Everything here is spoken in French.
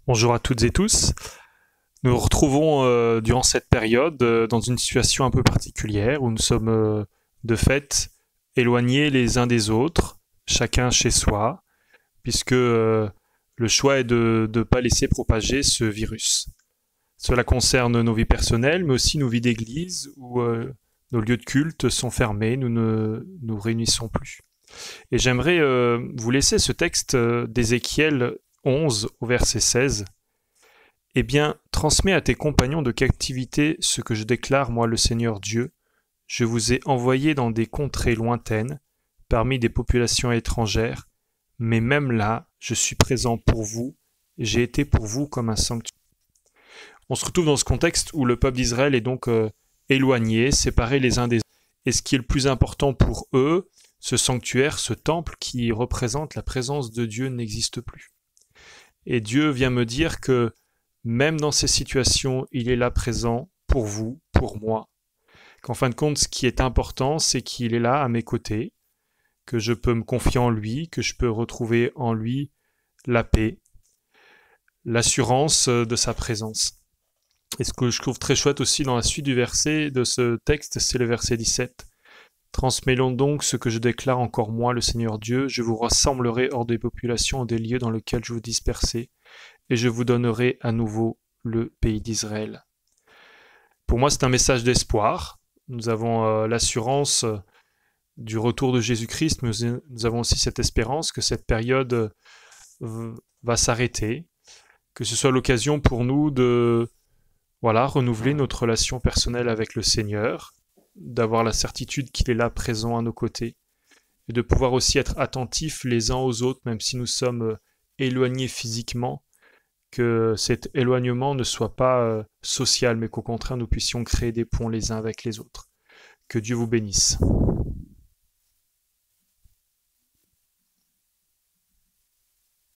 Bonjour à toutes et tous. Nous nous retrouvons durant cette période dans une situation un peu particulière où nous sommes de fait éloignés les uns des autres, chacun chez soi, puisque le choix est de ne pas laisser propager ce virus. Cela concerne nos vies personnelles, mais aussi nos vies d'église où nos lieux de culte sont fermés, nous ne nous réunissons plus. Et j'aimerais vous laisser ce texte d'Ézéchiel 11 au verset 16. Eh bien, transmets à tes compagnons de captivité ce que je déclare, moi le Seigneur Dieu. Je vous ai envoyés dans des contrées lointaines, parmi des populations étrangères, mais même là, je suis présent pour vous, j'ai été pour vous comme un sanctuaire. On se retrouve dans ce contexte où le peuple d'Israël est donc éloigné, séparé les uns des autres. Et ce qui est le plus important pour eux, ce sanctuaire, ce temple qui représente la présence de Dieu n'existe plus. Et Dieu vient me dire que même dans ces situations, il est là présent pour vous, pour moi. Qu'en fin de compte, ce qui est important, c'est qu'il est là à mes côtés, que je peux me confier en lui, que je peux retrouver en lui la paix, l'assurance de sa présence. Et ce que je trouve très chouette aussi dans la suite du verset de ce texte, c'est le verset 17. Transmets-le donc ce que je déclare encore moi, le Seigneur Dieu, je vous rassemblerai hors des populations, des lieux dans lesquels je vous dispersais, et je vous donnerai à nouveau le pays d'Israël. Pour moi, c'est un message d'espoir. Nous avons l'assurance du retour de Jésus-Christ, mais nous avons aussi cette espérance que cette période va s'arrêter, que ce soit l'occasion pour nous de renouveler notre relation personnelle avec le Seigneur, d'avoir la certitude qu'il est là présent à nos côtés, et de pouvoir aussi être attentifs les uns aux autres, même si nous sommes éloignés physiquement, que cet éloignement ne soit pas social, mais qu'au contraire nous puissions créer des ponts les uns avec les autres. Que Dieu vous bénisse.